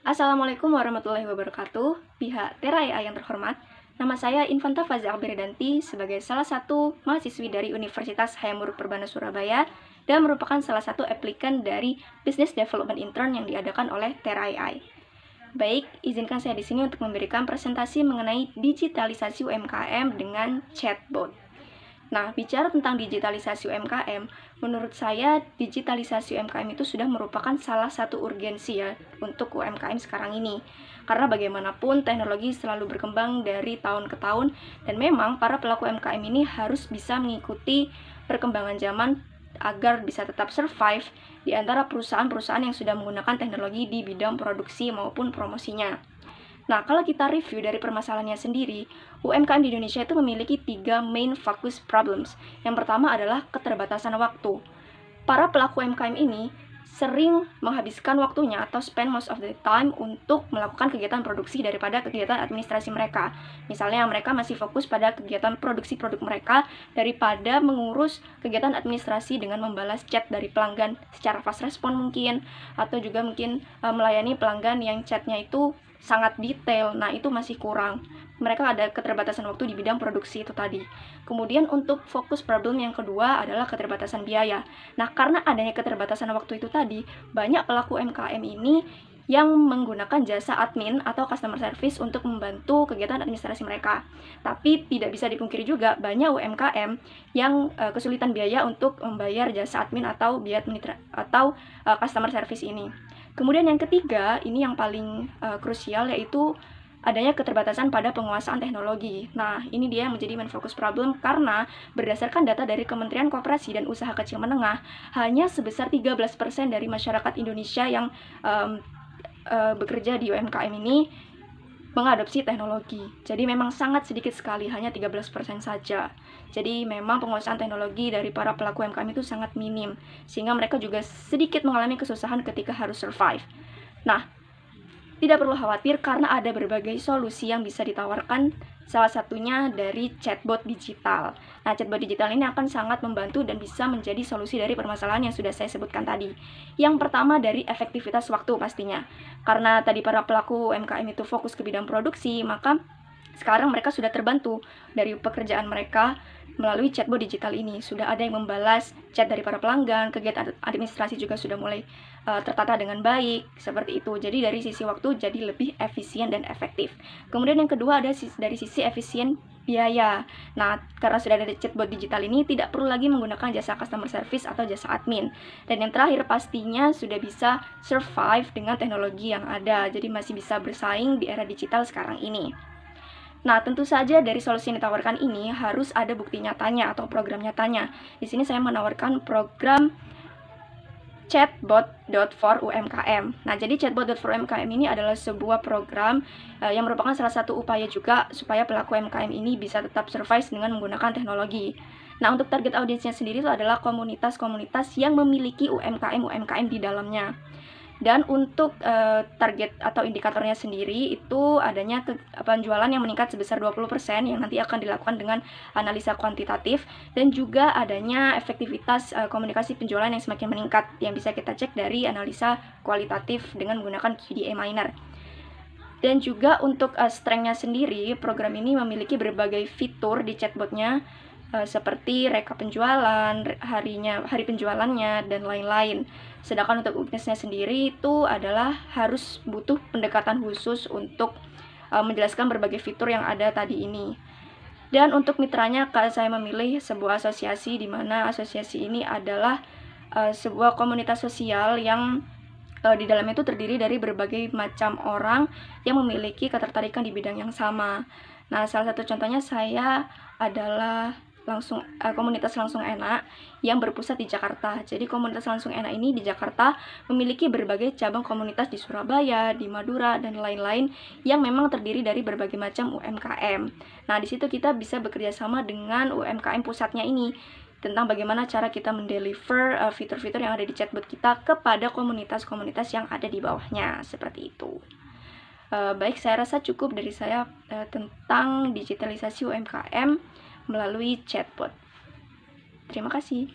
Assalamualaikum warahmatullahi wabarakatuh. Pihak Tera AI yang terhormat, nama saya Infanta Faza Abridanti sebagai salah satu mahasiswi dari Universitas Hayam Wuruk Perbana Surabaya dan merupakan salah satu aplikan dari Business Development Intern yang diadakan oleh Tera AI. Baik, izinkan saya di sini untuk memberikan presentasi mengenai digitalisasi UMKM dengan chatbot. Nah, bicara tentang digitalisasi UMKM, menurut saya digitalisasi UMKM itu sudah merupakan salah satu urgensi ya untuk UMKM sekarang ini. Karena bagaimanapun teknologi selalu berkembang dari tahun ke tahun dan memang para pelaku UMKM ini harus bisa mengikuti perkembangan zaman agar bisa tetap survive di antara perusahaan-perusahaan yang sudah menggunakan teknologi di bidang produksi maupun promosinya. Nah, kalau kita review dari permasalahannya sendiri, UMKM di Indonesia itu memiliki 3 main focus problems. Yang pertama adalah keterbatasan waktu. Para pelaku UMKM ini sering menghabiskan waktunya atau spend most of the time untuk melakukan kegiatan produksi daripada kegiatan administrasi mereka. Misalnya mereka masih fokus pada kegiatan produksi produk mereka daripada mengurus kegiatan administrasi dengan membalas chat dari pelanggan secara fast respon mungkin, atau juga mungkin melayani pelanggan yang chatnya itu sangat detail. Nah, itu masih kurang. Mereka ada keterbatasan waktu di bidang produksi itu tadi. Kemudian untuk fokus problem yang kedua adalah keterbatasan biaya. Nah, karena adanya keterbatasan waktu itu tadi, banyak pelaku UMKM ini yang menggunakan jasa admin atau customer service untuk membantu kegiatan administrasi mereka. Tapi tidak bisa dipungkiri juga banyak UMKM yang kesulitan biaya untuk membayar jasa admin atau biaya customer service ini. Kemudian yang ketiga, ini yang paling krusial, yaitu adanya keterbatasan pada penguasaan teknologi. Nah, ini dia yang menjadi main focus problem karena berdasarkan data dari Kementerian Koperasi dan Usaha Kecil Menengah, hanya sebesar 13% dari masyarakat Indonesia yang bekerja di UMKM ini mengadopsi teknologi. Jadi memang sangat sedikit sekali, hanya 13% saja. Jadi memang penguasaan teknologi dari para pelaku UMKM itu sangat minim, sehingga mereka juga sedikit mengalami kesusahan ketika harus survive. Nah, tidak perlu khawatir karena ada berbagai solusi yang bisa ditawarkan, salah satunya dari chatbot digital. Nah, chatbot digital ini akan sangat membantu dan bisa menjadi solusi dari permasalahan yang sudah saya sebutkan tadi. Yang pertama dari efektivitas waktu pastinya. Karena tadi para pelaku UMKM itu fokus ke bidang produksi, maka sekarang mereka sudah terbantu dari pekerjaan mereka melalui chatbot digital ini. Sudah ada yang membalas chat dari para pelanggan, kegiatan administrasi juga sudah mulai tertata dengan baik, seperti itu. Jadi dari sisi waktu jadi lebih efisien dan efektif. Kemudian yang kedua ada dari sisi efisien biaya. Nah, karena sudah ada chatbot digital ini, tidak perlu lagi menggunakan jasa customer service atau jasa admin. Dan yang terakhir pastinya sudah bisa survive dengan teknologi yang ada. Jadi masih bisa bersaing di era digital sekarang ini. Nah, tentu saja dari solusi yang ditawarkan ini harus ada bukti nyatanya atau program nyatanya. Di sini saya menawarkan program chatbot.for-UMKM. Nah, jadi chatbot.for-UMKM ini adalah sebuah program yang merupakan salah satu upaya juga supaya pelaku UMKM ini bisa tetap survive dengan menggunakan teknologi. Nah, untuk target audiensnya sendiri itu adalah komunitas-komunitas yang memiliki UMKM-UMKM di dalamnya. Dan untuk target atau indikatornya sendiri itu adanya penjualan yang meningkat sebesar 20% yang nanti akan dilakukan dengan analisa kuantitatif, dan juga adanya efektivitas komunikasi penjualan yang semakin meningkat yang bisa kita cek dari analisa kualitatif dengan menggunakan QDA Miner. Dan juga untuk strength-nya sendiri, program ini memiliki berbagai fitur di chatbotnya seperti rekap penjualan, hari penjualannya, dan lain-lain. Sedangkan untuk weakness-nya sendiri itu adalah harus butuh pendekatan khusus untuk menjelaskan berbagai fitur yang ada tadi ini. Dan untuk mitranya, saya memilih sebuah asosiasi di mana asosiasi ini adalah sebuah komunitas sosial yang di dalamnya itu terdiri dari berbagai macam orang yang memiliki ketertarikan di bidang yang sama. Nah, salah satu contohnya saya adalah komunitas Langsung Enak yang berpusat di Jakarta. Jadi komunitas Langsung Enak ini di Jakarta memiliki berbagai cabang komunitas di Surabaya, di Madura, dan lain-lain yang memang terdiri dari berbagai macam UMKM. Nah, di situ kita bisa bekerja sama dengan UMKM pusatnya ini tentang bagaimana cara kita mendeliver fitur-fitur yang ada di chatbot kita kepada komunitas-komunitas yang ada di bawahnya, seperti itu. Baik, saya rasa cukup dari saya tentang digitalisasi UMKM melalui chatbot. Terima kasih.